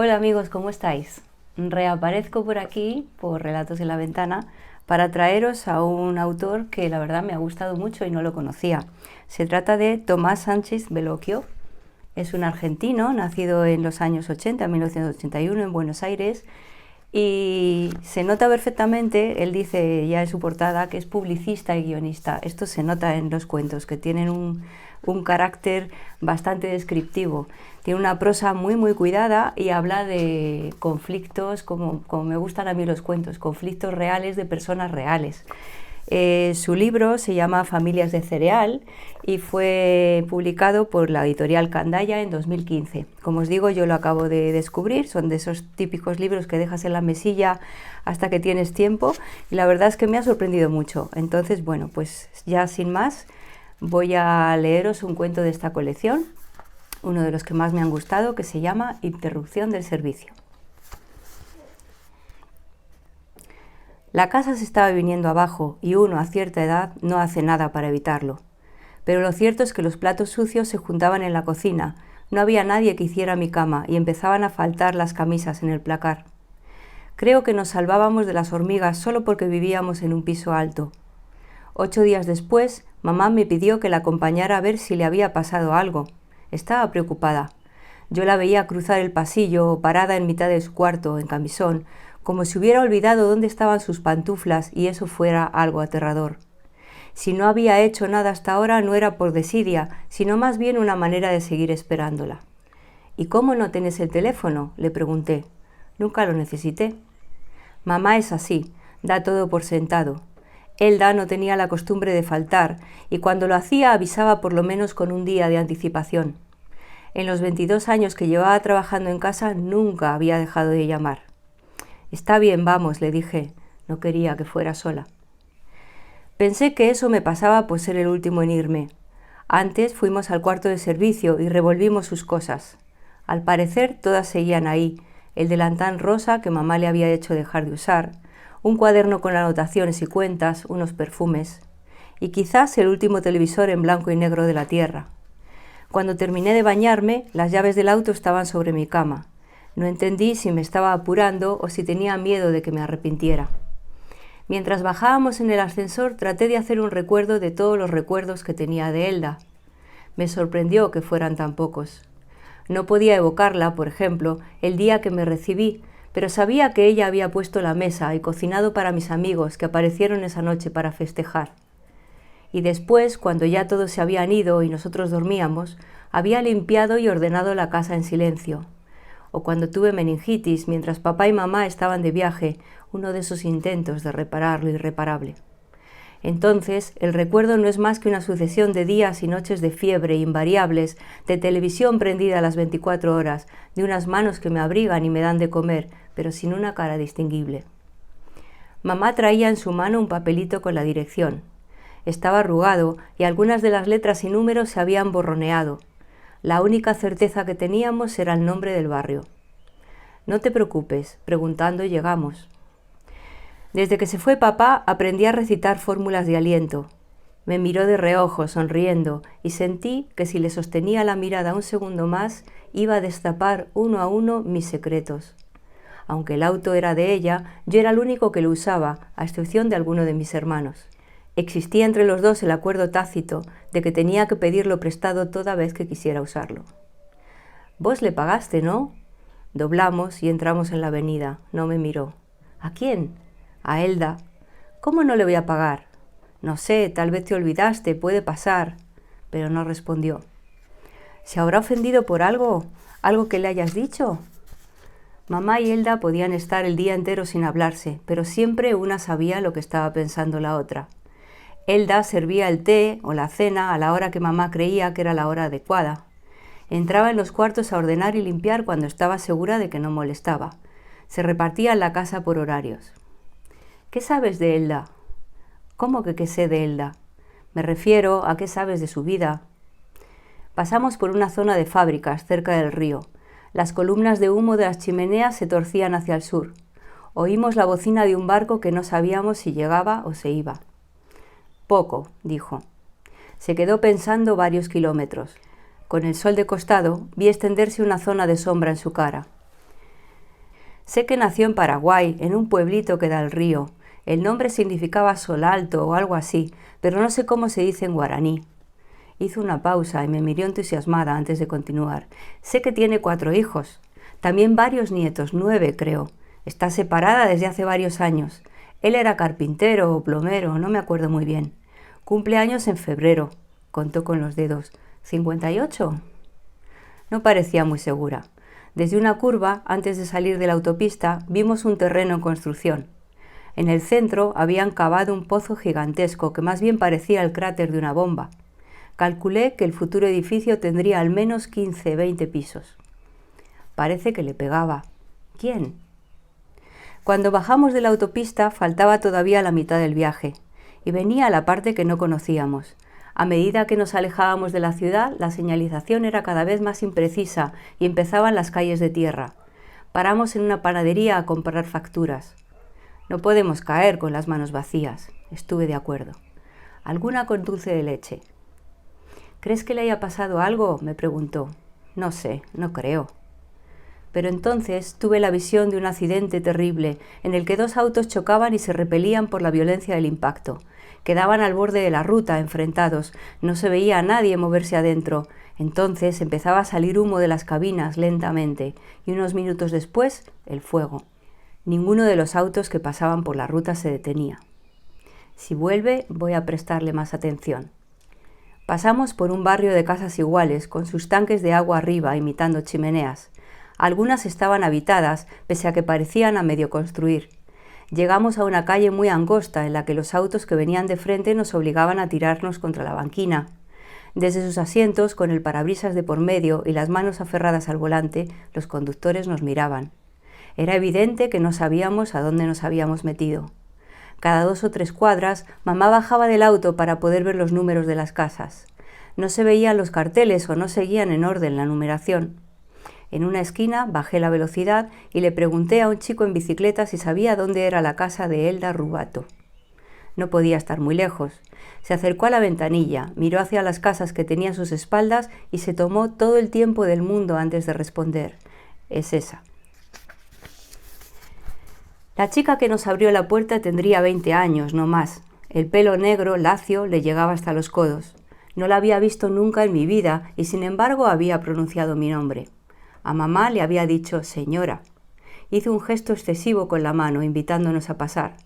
Hola amigos, ¿cómo estáis? Reaparezco por aquí, por Relatos en la Ventana, para traeros a un autor que la verdad me ha gustado mucho y no lo conocía. Se trata de Tomás Sánchez Bellocchio. Es un argentino, nacido en los años 80, 1981, en Buenos Aires, y se nota perfectamente, él dice ya en su portada, que es publicista y guionista. Esto se nota en los cuentos, que tienen un carácter bastante descriptivo. Tiene una prosa muy cuidada y habla de conflictos, como me gustan a mí los cuentos, conflictos reales de personas reales. Su libro se llama Familias de Cereal y fue publicado por la editorial Candaya en 2015. Como os digo, yo lo acabo de descubrir, son de esos típicos libros que dejas en la mesilla hasta que tienes tiempo y la verdad es que me ha sorprendido mucho. Entonces, bueno, pues ya sin más, voy a leeros un cuento de esta colección, uno de los que más me han gustado, que se llama Interrupción del servicio. La casa se estaba viniendo abajo y uno a cierta edad no hace nada para evitarlo. Pero lo cierto es que los platos sucios se juntaban en la cocina, no había nadie que hiciera mi cama y empezaban a faltar las camisas en el placar. Creo que nos salvábamos de las hormigas solo porque vivíamos en un piso alto. 8 días después, mamá me pidió que la acompañara a ver si le había pasado algo. Estaba preocupada. Yo la veía cruzar el pasillo, parada en mitad de su cuarto, en camisón, como si hubiera olvidado dónde estaban sus pantuflas y eso fuera algo aterrador. Si no había hecho nada hasta ahora no era por desidia, sino más bien una manera de seguir esperándola. ¿Y cómo no tenés el teléfono?, le pregunté. Nunca lo necesité. Mamá es así, da todo por sentado. Elda no tenía la costumbre de faltar y cuando lo hacía avisaba por lo menos con un día de anticipación. En los 22 años que llevaba trabajando en casa nunca había dejado de llamar. Está bien, vamos, le dije. No quería que fuera sola. Pensé que eso me pasaba por ser el último en irme. Antes fuimos al cuarto de servicio y revolvimos sus cosas. Al parecer todas seguían ahí, el delantal rosa que mamá le había hecho dejar de usar, un cuaderno con anotaciones y cuentas, unos perfumes, y quizás el último televisor en blanco y negro de la tierra. Cuando terminé de bañarme, las llaves del auto estaban sobre mi cama. No entendí si me estaba apurando o si tenía miedo de que me arrepintiera. Mientras bajábamos en el ascensor, traté de hacer un recuerdo de todos los recuerdos que tenía de Elda. Me sorprendió que fueran tan pocos. No podía evocarla, por ejemplo, el día que me recibí, pero sabía que ella había puesto la mesa y cocinado para mis amigos que aparecieron esa noche para festejar. Y después, cuando ya todos se habían ido y nosotros dormíamos, había limpiado y ordenado la casa en silencio. O cuando tuve meningitis mientras papá y mamá estaban de viaje, uno de esos intentos de reparar lo irreparable. Entonces, el recuerdo no es más que una sucesión de días y noches de fiebre invariables, de televisión prendida a las 24 horas, de unas manos que me abrigan y me dan de comer, pero sin una cara distinguible. Mamá traía en su mano un papelito con la dirección. Estaba arrugado y algunas de las letras y números se habían borroneado. La única certeza que teníamos era el nombre del barrio. No te preocupes, preguntando llegamos. Desde que se fue papá aprendí a recitar fórmulas de aliento. Me miró de reojo, sonriendo, y sentí que si le sostenía la mirada un segundo más, iba a destapar uno a uno mis secretos. Aunque el auto era de ella, yo era el único que lo usaba, a excepción de alguno de mis hermanos. Existía entre los dos el acuerdo tácito de que tenía que pedirlo prestado toda vez que quisiera usarlo. Vos le pagaste, ¿no? Doblamos y entramos en la avenida. No me miró. ¿A quién? A Elda. ¿Cómo no le voy a pagar? No sé, tal vez te olvidaste, puede pasar. Pero no respondió. ¿Se habrá ofendido por algo? ¿Algo que le hayas dicho? Mamá y Elda podían estar el día entero sin hablarse, pero siempre una sabía lo que estaba pensando la otra. Elda servía el té o la cena a la hora que mamá creía que era la hora adecuada. Entraba en los cuartos a ordenar y limpiar cuando estaba segura de que no molestaba. Se repartía la casa por horarios. ¿Qué sabes de Elda? ¿Cómo que qué sé de Elda? Me refiero a qué sabes de su vida. Pasamos por una zona de fábricas cerca del río. Las columnas de humo de las chimeneas se torcían hacia el sur. Oímos la bocina de un barco que no sabíamos si llegaba o se iba. Poco, dijo. Se quedó pensando varios kilómetros. Con el sol de costado vi extenderse una zona de sombra en su cara. Sé que nació en Paraguay, en un pueblito que da al río. El nombre significaba sol alto o algo así, pero no sé cómo se dice en guaraní. Hizo una pausa y me miró entusiasmada antes de continuar. Sé que tiene 4 hijos, también varios nietos, 9 creo. Está separada desde hace varios años. Él era carpintero o plomero, no me acuerdo muy bien. Cumple años en febrero, contó con los dedos. ¿58? No parecía muy segura. Desde una curva, antes de salir de la autopista, vimos un terreno en construcción. En el centro habían cavado un pozo gigantesco que más bien parecía el cráter de una bomba. Calculé que el futuro edificio tendría al menos 15-20 pisos. Parece que le pegaba. ¿Quién? Cuando bajamos de la autopista faltaba todavía la mitad del viaje, y venía la parte que no conocíamos. A medida que nos alejábamos de la ciudad, la señalización era cada vez más imprecisa y empezaban las calles de tierra. Paramos en una panadería a comprar facturas. No podemos caer con las manos vacías. Estuve de acuerdo. Alguna con dulce de leche. ¿Crees que le haya pasado algo?, me preguntó. No sé, no creo. Pero entonces tuve la visión de un accidente terrible en el que 2 autos chocaban y se repelían por la violencia del impacto. Quedaban al borde de la ruta, enfrentados. No se veía a nadie moverse adentro. Entonces empezaba a salir humo de las cabinas lentamente y unos minutos después, el fuego. Ninguno de los autos que pasaban por la ruta se detenía. Si vuelve, voy a prestarle más atención. Pasamos por un barrio de casas iguales, con sus tanques de agua arriba, imitando chimeneas. Algunas estaban habitadas, pese a que parecían a medio construir. Llegamos a una calle muy angosta, en la que los autos que venían de frente nos obligaban a tirarnos contra la banquina. Desde sus asientos, con el parabrisas de por medio y las manos aferradas al volante, los conductores nos miraban. Era evidente que no sabíamos a dónde nos habíamos metido. Cada 2 o 3 cuadras, mamá bajaba del auto para poder ver los números de las casas. No se veían los carteles o no seguían en orden la numeración. En una esquina bajé la velocidad y le pregunté a un chico en bicicleta si sabía dónde era la casa de Elda Rubato. No podía estar muy lejos. Se acercó a la ventanilla, miró hacia las casas que tenía a sus espaldas y se tomó todo el tiempo del mundo antes de responder. Es esa. La chica que nos abrió la puerta tendría 20 años, no más. El pelo negro, lacio, le llegaba hasta los codos. No la había visto nunca en mi vida y sin embargo había pronunciado mi nombre. A mamá le había dicho señora. Hizo un gesto excesivo con la mano, invitándonos a pasar.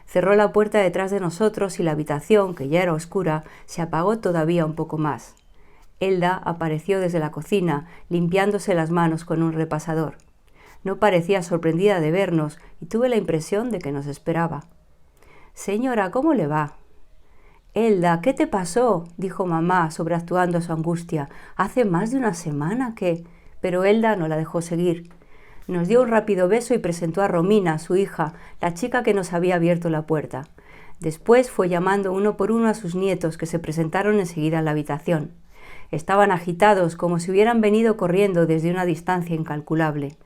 Cerró la puerta detrás de nosotros y la habitación, que ya era oscura, se apagó todavía un poco más. Elda apareció desde la cocina, limpiándose las manos con un repasador. No parecía sorprendida de vernos y tuve la impresión de que nos esperaba. «Señora, ¿cómo le va?» «Elda, ¿qué te pasó?», dijo mamá, sobreactuando su angustia. «Hace más de una semana que...» Pero Elda no la dejó seguir. Nos dio un rápido beso y presentó a Romina, su hija, la chica que nos había abierto la puerta. Después fue llamando uno por uno a sus nietos, que se presentaron enseguida en la habitación. Estaban agitados, como si hubieran venido corriendo desde una distancia incalculable.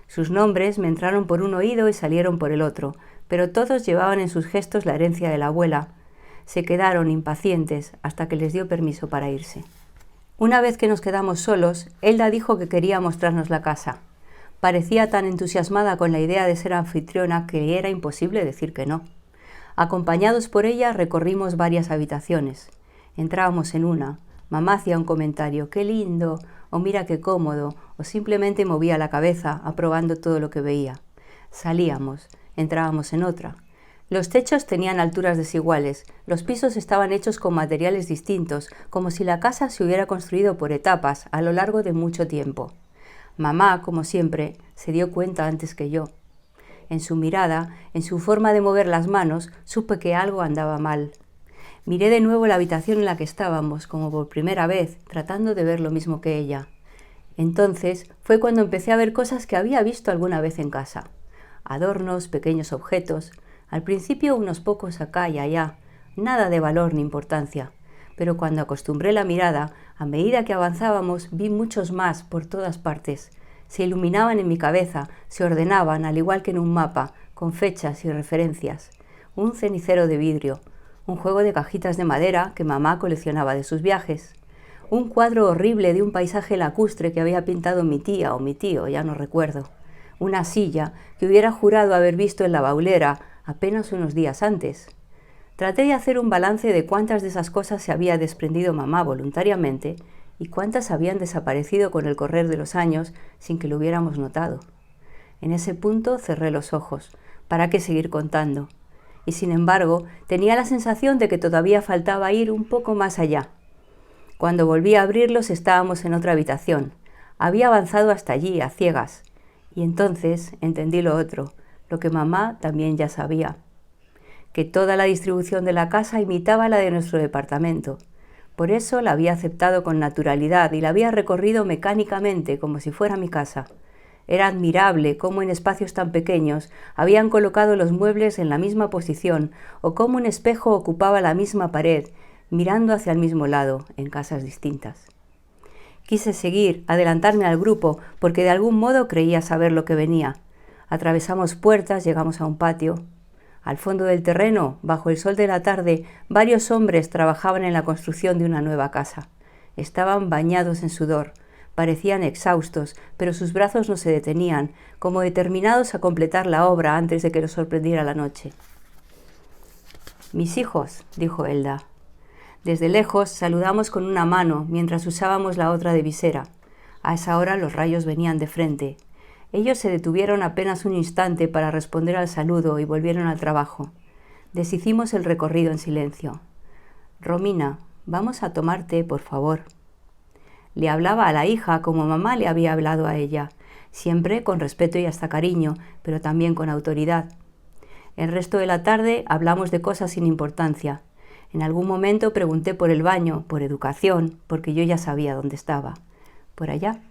Sus nombres me entraron por un oído y salieron por el otro, pero todos llevaban en sus gestos la herencia de la abuela. Se quedaron impacientes hasta que les dio permiso para irse. Una vez que nos quedamos solos, Elda dijo que quería mostrarnos la casa. Parecía tan entusiasmada con la idea de ser anfitriona que era imposible decir que no. Acompañados por ella recorrimos varias habitaciones. Entrábamos en una. Mamá hacía un comentario, «¡Qué lindo!», o «Mira qué cómodo», o simplemente movía la cabeza, aprobando todo lo que veía. Salíamos, entrábamos en otra. Los techos tenían alturas desiguales, los pisos estaban hechos con materiales distintos, como si la casa se hubiera construido por etapas a lo largo de mucho tiempo. Mamá, como siempre, se dio cuenta antes que yo. En su mirada, en su forma de mover las manos, supe que algo andaba mal. Miré de nuevo la habitación en la que estábamos, como por primera vez, tratando de ver lo mismo que ella. Entonces fue cuando empecé a ver cosas que había visto alguna vez en casa. Adornos, pequeños objetos, al principio unos pocos acá y allá, nada de valor ni importancia. Pero cuando acostumbré la mirada, a medida que avanzábamos, vi muchos más por todas partes. Se iluminaban en mi cabeza, se ordenaban, al igual que en un mapa, con fechas y referencias. Un cenicero de vidrio, un juego de cajitas de madera que mamá coleccionaba de sus viajes, un cuadro horrible de un paisaje lacustre que había pintado mi tía o mi tío, ya no recuerdo, una silla que hubiera jurado haber visto en la baulera apenas unos días antes. Traté de hacer un balance de cuántas de esas cosas se había desprendido mamá voluntariamente y cuántas habían desaparecido con el correr de los años sin que lo hubiéramos notado. En ese punto cerré los ojos. ¿Para qué seguir contando? Y sin embargo, tenía la sensación de que todavía faltaba ir un poco más allá. Cuando volví a abrirlos estábamos en otra habitación. Había avanzado hasta allí, a ciegas. Y entonces entendí lo otro, lo que mamá también ya sabía. Que toda la distribución de la casa imitaba la de nuestro departamento. Por eso la había aceptado con naturalidad y la había recorrido mecánicamente como si fuera mi casa. Era admirable cómo en espacios tan pequeños habían colocado los muebles en la misma posición o cómo un espejo ocupaba la misma pared, mirando hacia el mismo lado, en casas distintas. Quise seguir, adelantarme al grupo, porque de algún modo creía saber lo que venía. Atravesamos puertas, llegamos a un patio. Al fondo del terreno, bajo el sol de la tarde, varios hombres trabajaban en la construcción de una nueva casa. Estaban bañados en sudor, parecían exhaustos, pero sus brazos no se detenían, como determinados a completar la obra antes de que los sorprendiera la noche. «Mis hijos», dijo Elda. Desde lejos saludamos con una mano mientras usábamos la otra de visera. A esa hora los rayos venían de frente. Ellos se detuvieron apenas un instante para responder al saludo y volvieron al trabajo. Deshicimos el recorrido en silencio. «Romina, vamos a tomar té, por favor». Le hablaba a la hija como mamá le había hablado a ella, siempre con respeto y hasta cariño, pero también con autoridad. El resto de la tarde hablamos de cosas sin importancia. En algún momento pregunté por el baño, por educación, porque yo ya sabía dónde estaba. Por allá.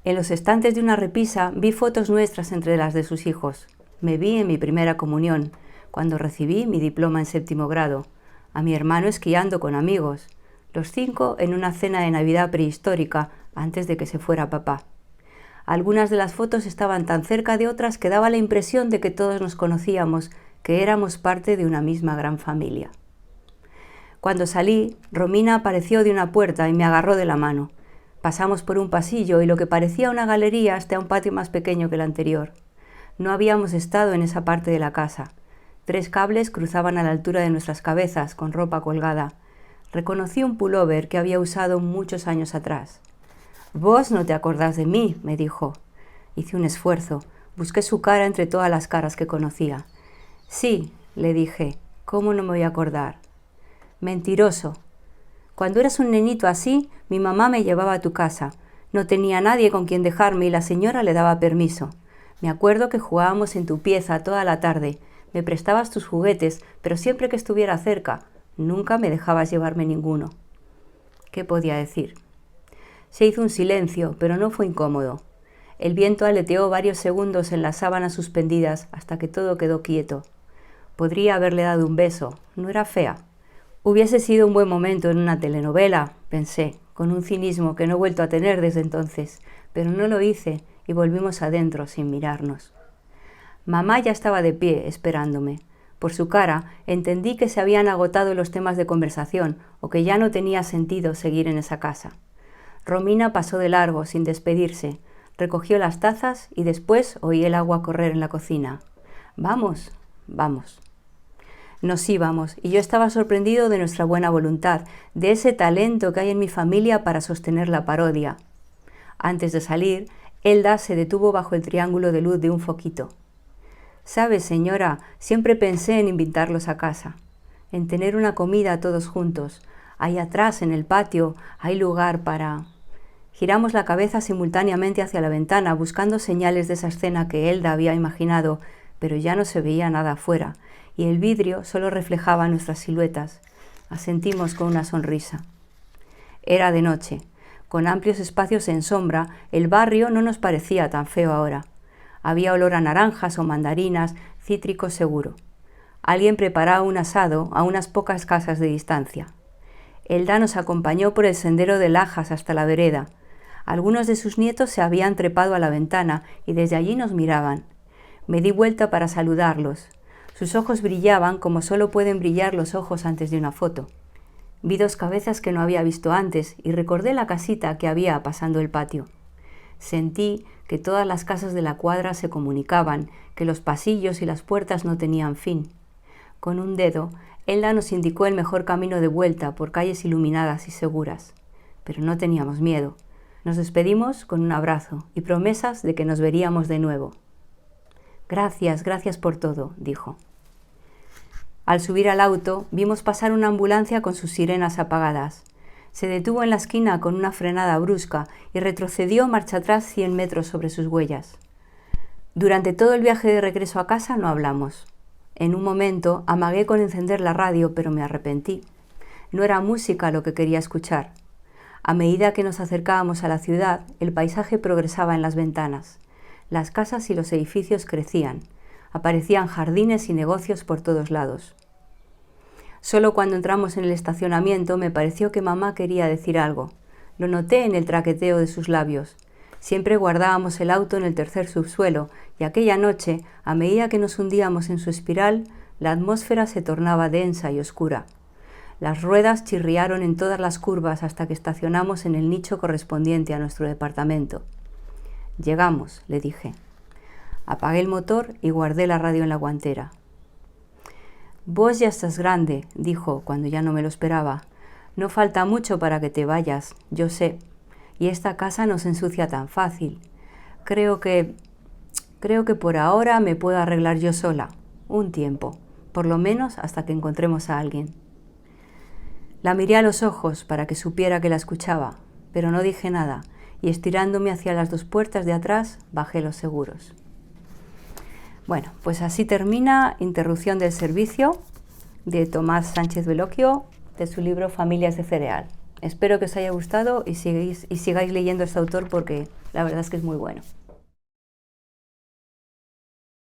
En los estantes de una repisa vi fotos nuestras entre las de sus hijos. Me vi en mi primera comunión, cuando recibí mi diploma en 7º grado, a mi hermano esquiando con amigos, los 5 en una cena de Navidad prehistórica antes de que se fuera papá. Algunas de las fotos estaban tan cerca de otras que daba la impresión de que todos nos conocíamos, que éramos parte de una misma gran familia. Cuando salí, Romina apareció de una puerta y me agarró de la mano. Pasamos por un pasillo y lo que parecía una galería hasta un patio más pequeño que el anterior. No habíamos estado en esa parte de la casa. 3 cables cruzaban a la altura de nuestras cabezas, con ropa colgada. Reconocí un pullover que había usado muchos años atrás. «Vos no te acordás de mí», me dijo. Hice un esfuerzo. Busqué su cara entre todas las caras que conocía. «Sí», le dije, «¿cómo no me voy a acordar?» «Mentiroso. Cuando eras un nenito así, mi mamá me llevaba a tu casa. No tenía nadie con quien dejarme y la señora le daba permiso. Me acuerdo que jugábamos en tu pieza toda la tarde. Me prestabas tus juguetes, pero siempre que estuviera cerca, nunca me dejabas llevarme ninguno». ¿Qué podía decir? Se hizo un silencio, pero no fue incómodo. El viento aleteó varios segundos en las sábanas suspendidas hasta que todo quedó quieto. Podría haberle dado un beso, no era fea. Hubiese sido un buen momento en una telenovela, pensé, con un cinismo que no he vuelto a tener desde entonces, pero no lo hice y volvimos adentro sin mirarnos. Mamá ya estaba de pie, esperándome. Por su cara, entendí que se habían agotado los temas de conversación o que ya no tenía sentido seguir en esa casa. Romina pasó de largo, sin despedirse, recogió las tazas y después oí el agua correr en la cocina. «Vamos, vamos». Nos íbamos y yo estaba sorprendido de nuestra buena voluntad, de ese talento que hay en mi familia para sostener la parodia. Antes de salir, Elda se detuvo bajo el triángulo de luz de un foquito. «Sabe, señora, siempre pensé en invitarlos a casa, en tener una comida todos juntos. Ahí atrás, en el patio, hay lugar para...». Giramos la cabeza simultáneamente hacia la ventana, buscando señales de esa escena que Elda había imaginado, pero ya no se veía nada afuera, y el vidrio solo reflejaba nuestras siluetas. Asentimos con una sonrisa. Era de noche. Con amplios espacios en sombra, el barrio no nos parecía tan feo ahora. Había olor a naranjas o mandarinas, cítrico seguro. Alguien preparaba un asado a unas pocas casas de distancia. Elda nos acompañó por el sendero de lajas hasta la vereda. Algunos de sus nietos se habían trepado a la ventana y desde allí nos miraban. Me di vuelta para saludarlos. Sus ojos brillaban como solo pueden brillar los ojos antes de una foto. Vi 2 cabezas que no había visto antes y recordé la casita que había pasando el patio. Sentí que todas las casas de la cuadra se comunicaban, que los pasillos y las puertas no tenían fin. Con un dedo, Elda nos indicó el mejor camino de vuelta por calles iluminadas y seguras. Pero no teníamos miedo. Nos despedimos con un abrazo y promesas de que nos veríamos de nuevo. Gracias, gracias por todo, dijo. Al subir al auto, vimos pasar una ambulancia con sus sirenas apagadas. Se detuvo en la esquina con una frenada brusca y retrocedió marcha atrás 100 metros sobre sus huellas. Durante todo el viaje de regreso a casa no hablamos. En un momento amagué con encender la radio, pero me arrepentí. No era música lo que quería escuchar. A medida que nos acercábamos a la ciudad, el paisaje progresaba en las ventanas. Las casas y los edificios crecían. Aparecían jardines y negocios por todos lados. Solo cuando entramos en el estacionamiento me pareció que mamá quería decir algo. Lo noté en el traqueteo de sus labios. Siempre guardábamos el auto en el tercer subsuelo y aquella noche, a medida que nos hundíamos en su espiral, la atmósfera se tornaba densa y oscura. Las ruedas chirriaron en todas las curvas hasta que estacionamos en el nicho correspondiente a nuestro departamento. Llegamos, le dije. Apagué el motor y guardé la radio en la guantera. Vos ya estás grande, dijo cuando ya no me lo esperaba. No falta mucho para que te vayas, yo sé. Y esta casa no se ensucia tan fácil. Creo que por ahora me puedo arreglar yo sola, un tiempo, por lo menos hasta que encontremos a alguien. La miré a los ojos para que supiera que la escuchaba, pero no dije nada, y estirándome hacia las 2 puertas de atrás, bajé los seguros. Bueno, pues así termina Interrupción del servicio de Tomás Sánchez Veloquio, de su libro Familias de cereal. Espero que os haya gustado y sigáis leyendo a este autor porque la verdad es que es muy bueno.